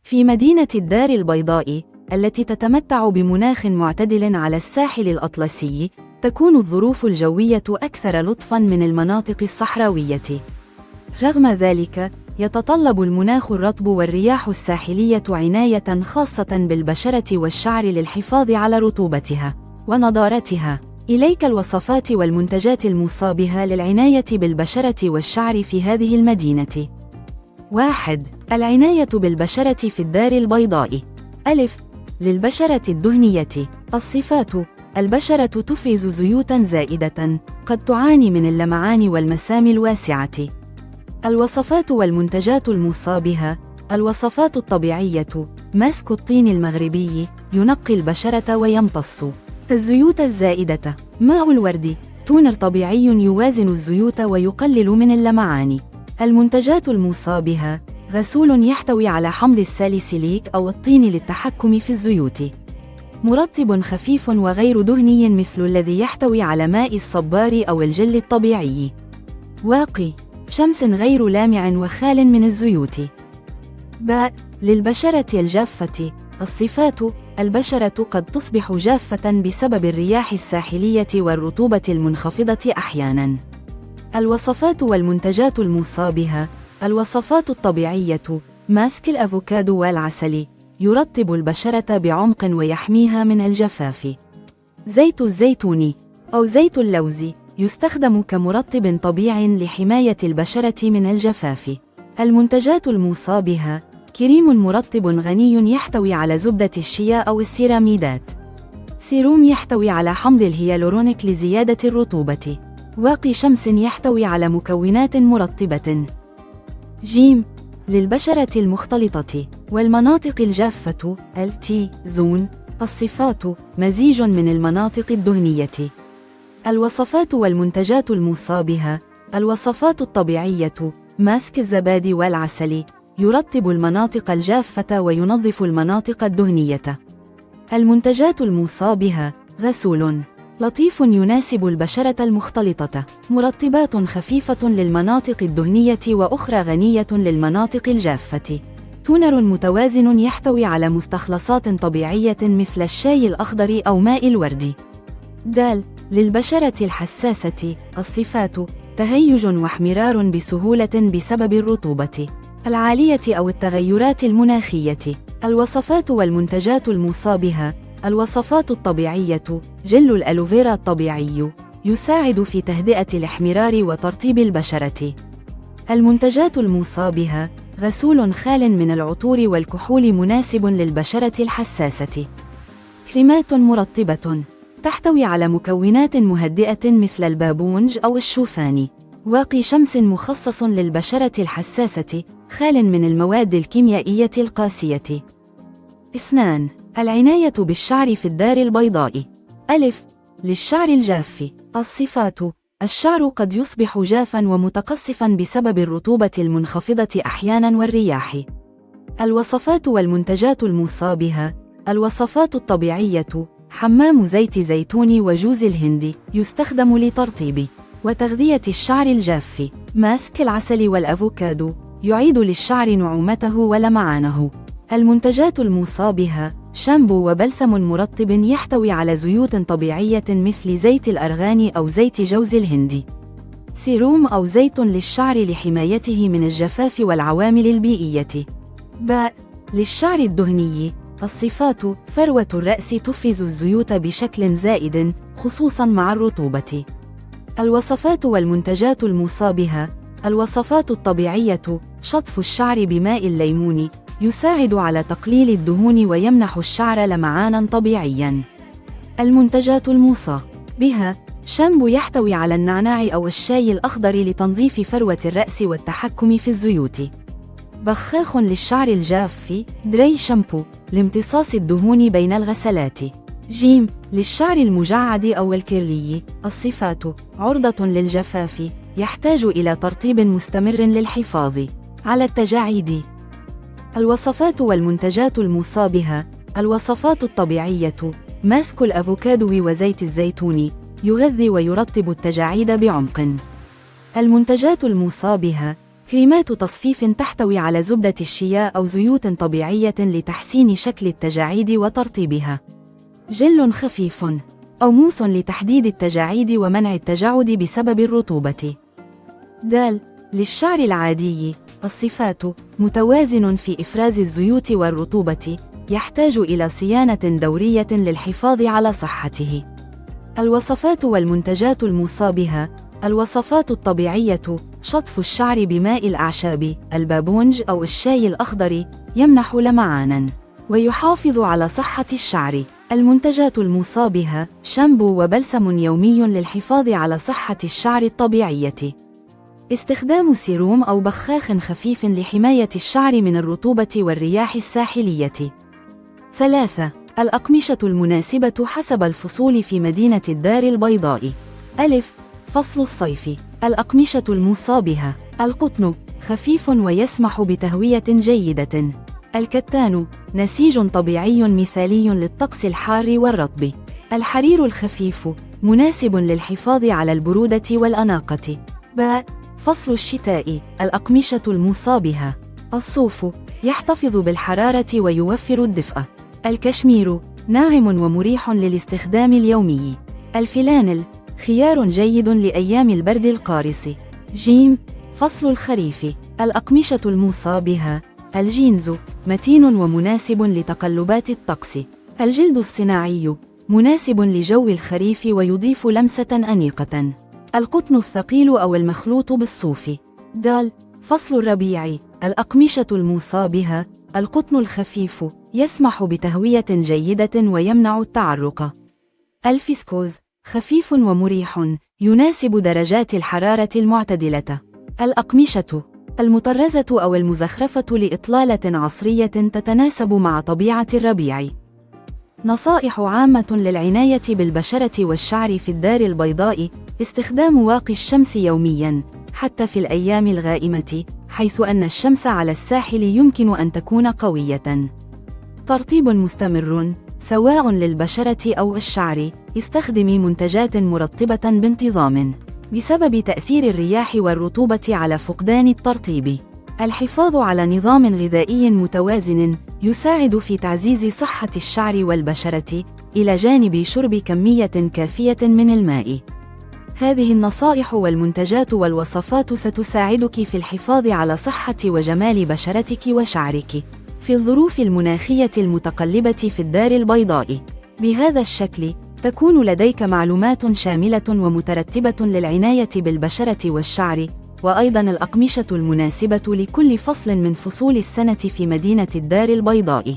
في مدينة الدار البيضاء التي تتمتع بمناخ معتدل على الساحل الأطلسي، تكون الظروف الجوية أكثر لطفاً من المناطق الصحراوية. رغم ذلك، يتطلب المناخ الرطب والرياح الساحلية عناية خاصة بالبشرة والشعر للحفاظ على رطوبتها ونضارتها. إليك الوصفات والمنتجات المصابة للعناية بالبشرة والشعر في هذه المدينة. 1. العناية بالبشرة في الدار البيضاء. للبشرة الدهنية. الصفات: البشرة تفرز زيوتاً زائدة، قد تعاني من اللمعان والمسام الواسعة. الوصفات والمنتجات المصابة: الوصفات الطبيعية، ماسك الطين المغربي ينقي البشرة ويمتص الزيوت الزائدة. ماء الورد، تونر طبيعي يوازن الزيوت ويقلل من اللمعان. المنتجات المصابة: غسول يحتوي على حمض الساليسيليك أو الطين للتحكم في الزيوت. مرطب خفيف وغير دهني مثل الذي يحتوي على ماء الصبار أو الجل الطبيعي. واقي شمس غير لامع وخال من الزيوت. للبشرة الجافة. الصفات: البشرة قد تصبح جافة بسبب الرياح الساحلية والرطوبة المنخفضة أحياناً. الوصفات والمنتجات المصابة: الوصفات الطبيعية، ماسك الأفوكادو والعسل يرطب البشرة بعمق ويحميها من الجفاف. زيت الزيتون أو زيت اللوز يستخدم كمرطب طبيعي لحماية البشرة من الجفاف. المنتجات المصابة: كريم مرطب غني يحتوي على زبدة الشيا أو السيراميدات. سيروم يحتوي على حمض الهيالورونيك لزيادة الرطوبة. واقي شمس يحتوي على مكونات مرطبة. للبشرة المختلطة والمناطق الجافة. زون. الصفات: مزيج من المناطق الدهنية. الوصفات والمنتجات المصابة: الوصفات الطبيعية، ماسك الزبادي والعسل يرطب المناطق الجافة وينظف المناطق الدهنية. المنتجات المصابة: غسول لطيف يناسب البشرة المختلطة، مرطبات خفيفة للمناطق الدهنية وأخرى غنية للمناطق الجافة. تونر متوازن يحتوي على مستخلصات طبيعية مثل الشاي الأخضر أو ماء الورد. للبشرة الحساسة. الصفات: تهيج واحمرار بسهولة بسبب الرطوبة العالية أو التغيرات المناخية. الوصفات والمنتجات المصابة: الوصفات الطبيعية، جل الألوفيرا الطبيعي يساعد في تهدئة الاحمرار وترطيب البشرة. المنتجات المصابة: غسول خال من العطور والكحول مناسب للبشرة الحساسة. كريمات مرطبة تحتوي على مكونات مهدئة مثل البابونج أو الشوفان. واقي شمس مخصص للبشرة الحساسة، خال من المواد الكيميائية القاسية. 2. العناية بالشعر في الدار البيضاء. للشعر الجاف. الصفات: الشعر قد يصبح جافاً ومتقصفاً بسبب الرطوبة المنخفضة أحياناً والرياح. الوصفات والمنتجات المصابة: الوصفات الطبيعية، حمام زيت زيتون وجوز الهند يستخدم لترطيب وتغذية الشعر الجاف. ماسك العسل والأفوكادو يعيد للشعر نعومته ولمعانه. المنتجات المصابة: شامبو وبلسم مرطب يحتوي على زيوت طبيعية مثل زيت الأرغان أو زيت جوز الهند. سيروم أو زيت للشعر لحمايته من الجفاف والعوامل البيئية. للشعر الدهني. الصفات: فروة الرأس تفرز الزيوت بشكل زائد خصوصاً مع الرطوبة. الوصفات والمنتجات المصابة: الوصفات الطبيعية، شطف الشعر بماء الليمون يساعد على تقليل الدهون ويمنح الشعر لمعاناً طبيعياً. المنتجات المصابة: شامبو يحتوي على النعناع أو الشاي الأخضر لتنظيف فروة الرأس والتحكم في الزيوت. بخاخ للشعر الجاف، دراي شامبو لامتصاص الدهون بين الغسلات. للشعر المجعد أو الكيرلي. الصفات: عرضة للجفاف، يحتاج إلى ترطيب مستمر للحفاظ على التجاعيد. الوصفات والمنتجات المصابة: الوصفات الطبيعية، ماسك الأفوكادو وزيت الزيتون يغذي ويرطب التجاعيد بعمق. المنتجات المصابة: كريمات تصفيف تحتوي على زبدة الشيا أو زيوت طبيعية لتحسين شكل التجاعيد وترطيبها. جل خفيف أو موس لتحديد التجاعيد ومنع التجعد بسبب الرطوبة. د. للشعر العادي، الصفات: متوازن في إفراز الزيوت والرطوبة، يحتاج إلى صيانة دورية للحفاظ على صحته. الوصفات والمنتجات الموصى بها: الوصفات الطبيعية: شطف الشعر بماء الأعشاب، البابونج أو الشاي الأخضر، يمنح لمعاناً ويحافظ على صحة الشعر. المنتجات الموصى بها: شامبو وبلسم يومي للحفاظ على صحة الشعر الطبيعية. استخدام سيروم أو بخاخ خفيف لحماية الشعر من الرطوبة والرياح الساحلية. 3. الأقمشة المناسبة حسب الفصول في مدينة الدار البيضاء. ألف. فصل الصيف. الأقمشة الموصى بها: القطن، خفيف ويسمح بتهوية جيدة. الكتان، نسيج طبيعي مثالي للطقس الحار والرطب. الحرير الخفيف، مناسب للحفاظ على البرودة والأناقة. ب. فصل الشتاء. الأقمشة الموصى بها: الصوف، يحتفظ بالحرارة ويوفر الدفء. الكشمير، ناعم ومريح للاستخدام اليومي. الفلانل، خيار جيد لأيام البرد القارس. ج. فصل الخريف. الأقمشة الموصى بها: الجينز، متين ومناسب لتقلبات الطقس. الجلد الصناعي، مناسب لجو الخريف ويضيف لمسة أنيقة. القطن الثقيل أو المخلوط بالصوف. د. فصل الربيع. الأقمشة الموصى بها: القطن الخفيف، يسمح بتهوية جيدة ويمنع التعرق. الفيسكوز، خفيف ومريح، يناسب درجات الحرارة المعتدلة. الأقمشة المطرزة أو المزخرفة لإطلالة عصرية تتناسب مع طبيعة الربيع. نصائح عامة للعناية بالبشرة والشعر في الدار البيضاء: استخدام واقي الشمس يومياً، حتى في الأيام الغائمة، حيث أن الشمس على الساحل يمكن أن تكون قوية. ترطيب مستمر، سواء للبشرة أو الشعر. استخدمي منتجات مرطبة بانتظام، بسبب تأثير الرياح والرطوبة على فقدان الترطيب. الحفاظ على نظام غذائي متوازن يساعد في تعزيز صحة الشعر والبشرة، إلى جانب شرب كمية كافية من الماء. هذه النصائح والمنتجات والوصفات ستساعدك في الحفاظ على صحة وجمال بشرتك وشعرك في الظروف المناخية المتقلبة في الدار البيضاء. بهذا الشكل تكون لديك معلومات شاملة ومترتبة للعناية بالبشرة والشعر، وأيضاً الأقمشة المناسبة لكل فصل من فصول السنة في مدينة الدار البيضاء.